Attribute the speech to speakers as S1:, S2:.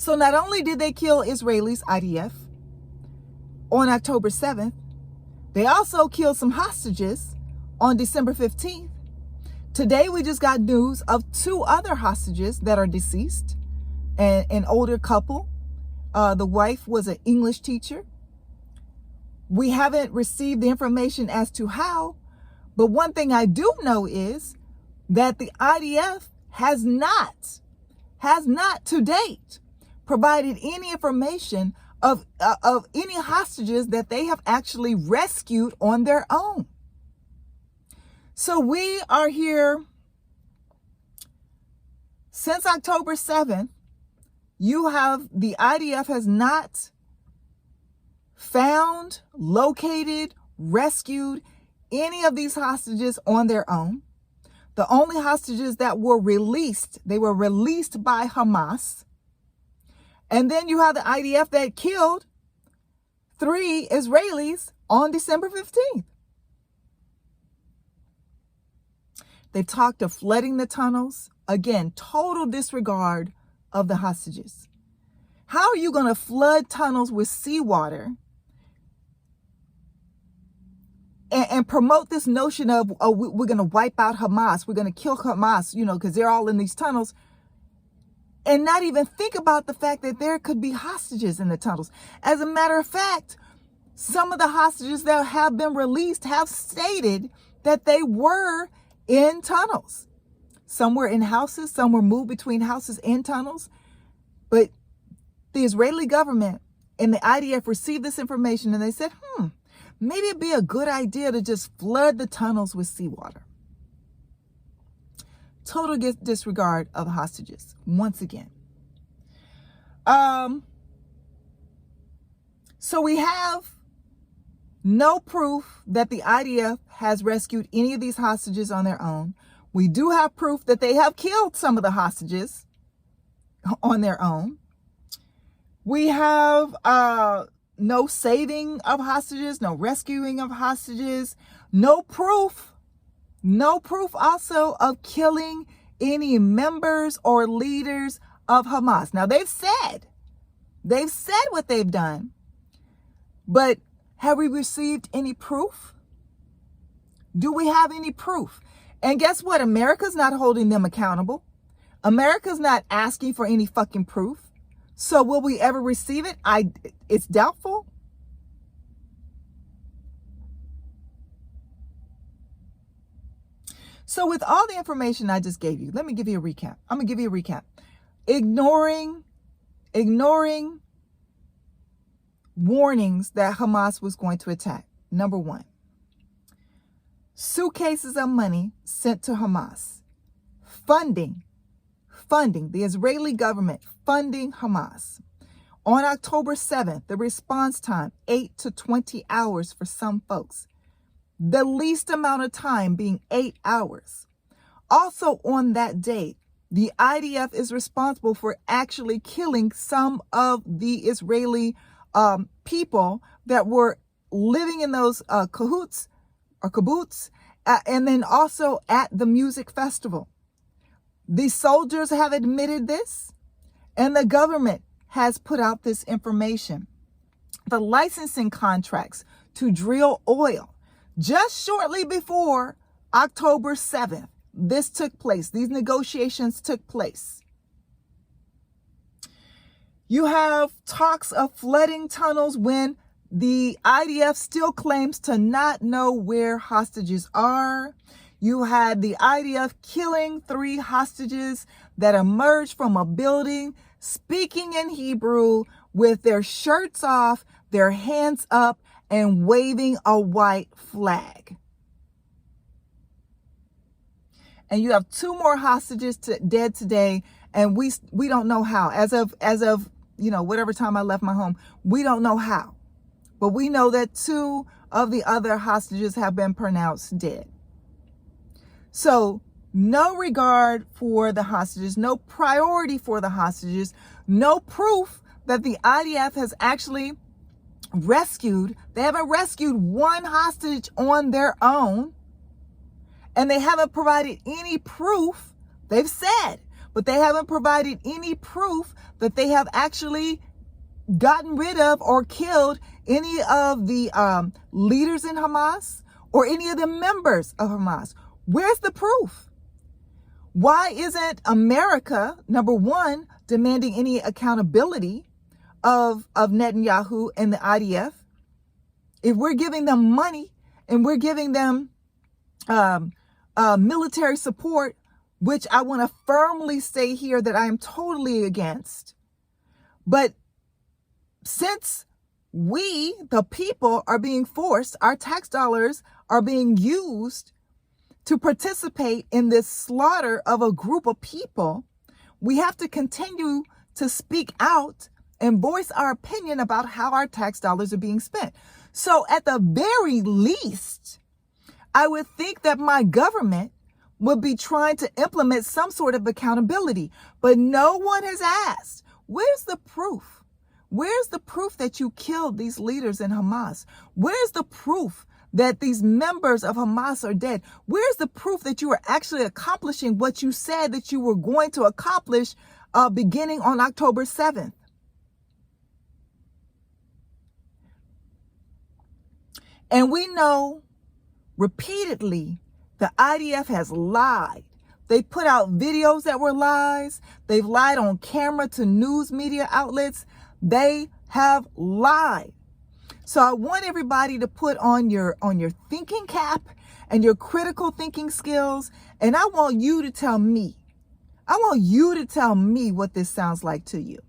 S1: So not only did they kill Israelis, IDF, on October 7th, they also killed some hostages on December 15th. Today, we just got news of 2 other hostages that are deceased, and an older couple. The wife was an English teacher. We haven't received the information as to how, but one thing I do know is that the IDF has not to date provided any information of any hostages that they have actually rescued on their own. So we are here since October 7th. The IDF has not found, located, rescued any of these hostages on their own. The only hostages that were released, they were released by Hamas. And then you have the IDF that killed 3 Israelis on December 15th. They talked of flooding the tunnels. Again, total disregard of the hostages. How are you going to flood tunnels with seawater and promote this notion of, oh, we're going to wipe out Hamas, we're going to kill Hamas, because they're all in these tunnels, and not even think about the fact that there could be hostages in the tunnels? As a matter of fact, some of the hostages that have been released have stated that they were in tunnels. Some were in houses, some were moved between houses and tunnels. But the Israeli government and the IDF received this information and they said, maybe it'd be a good idea to just flood the tunnels with seawater. Total disregard of hostages, once again. So we have no proof that the IDF has rescued any of these hostages on their own. We do have proof that they have killed some of the hostages on their own. We have no saving of hostages, no rescuing of hostages, no proof also of killing any members or leaders of Hamas. Now they've said what they've done, but have we received any proof? Do we have any proof? And guess what? America's not holding them accountable. America's not asking for any fucking proof. So will we ever receive it? It's doubtful. So with all the information I just gave you, let me give you a recap. I'm going to give you a recap. Ignoring warnings that Hamas was going to attack. Number 1, suitcases of money sent to Hamas. Funding, the Israeli government funding Hamas. On October 7th, the response time, 8 to 20 hours for some folks. The least amount of time being 8 hours. Also on that date, the IDF is responsible for actually killing some of the Israeli people that were living in those kibbutz, and then also at the music festival. The soldiers have admitted this, and the government has put out this information. The licensing contracts to drill oil just shortly before October 7th. This took place. These negotiations took place. You have talks of flooding tunnels when the IDF still claims to not know where hostages are. You had the IDF killing 3 hostages that emerged from a building, speaking in Hebrew with their shirts off, their hands up, and waving a white flag. And you have 2 more hostages dead today, and we don't know how. As of whatever time I left my home, we don't know how. But we know that 2 of the other hostages have been pronounced dead. So no regard for the hostages, no priority for the hostages, no proof that the IDF has actually rescued. They haven't rescued 1 hostage on their own, and they haven't provided any proof. They've said, but they haven't provided any proof that they have actually gotten rid of or killed any of the leaders in Hamas or any of the members of Hamas. Where's the proof? Why isn't America, number one, demanding any accountability of Netanyahu and the IDF? If we're giving them money and we're giving them military support, which I want to firmly say here that I am totally against, but since we, the people, are being forced, our tax dollars are being used to participate in this slaughter of a group of people, we have to continue to speak out and voice our opinion about how our tax dollars are being spent. So at the very least, I would think that my government would be trying to implement some sort of accountability, but no one has asked, where's the proof? Where's the proof that you killed these leaders in Hamas? Where's the proof that these members of Hamas are dead? Where's the proof that you are actually accomplishing what you said that you were going to accomplish beginning on October 7th? And we know repeatedly the IDF has lied. They put out videos that were lies. They've lied on camera to news media outlets. They have lied. So I want everybody to put on your thinking cap and your critical thinking skills. And I want you to tell me. I want you to tell me what this sounds like to you.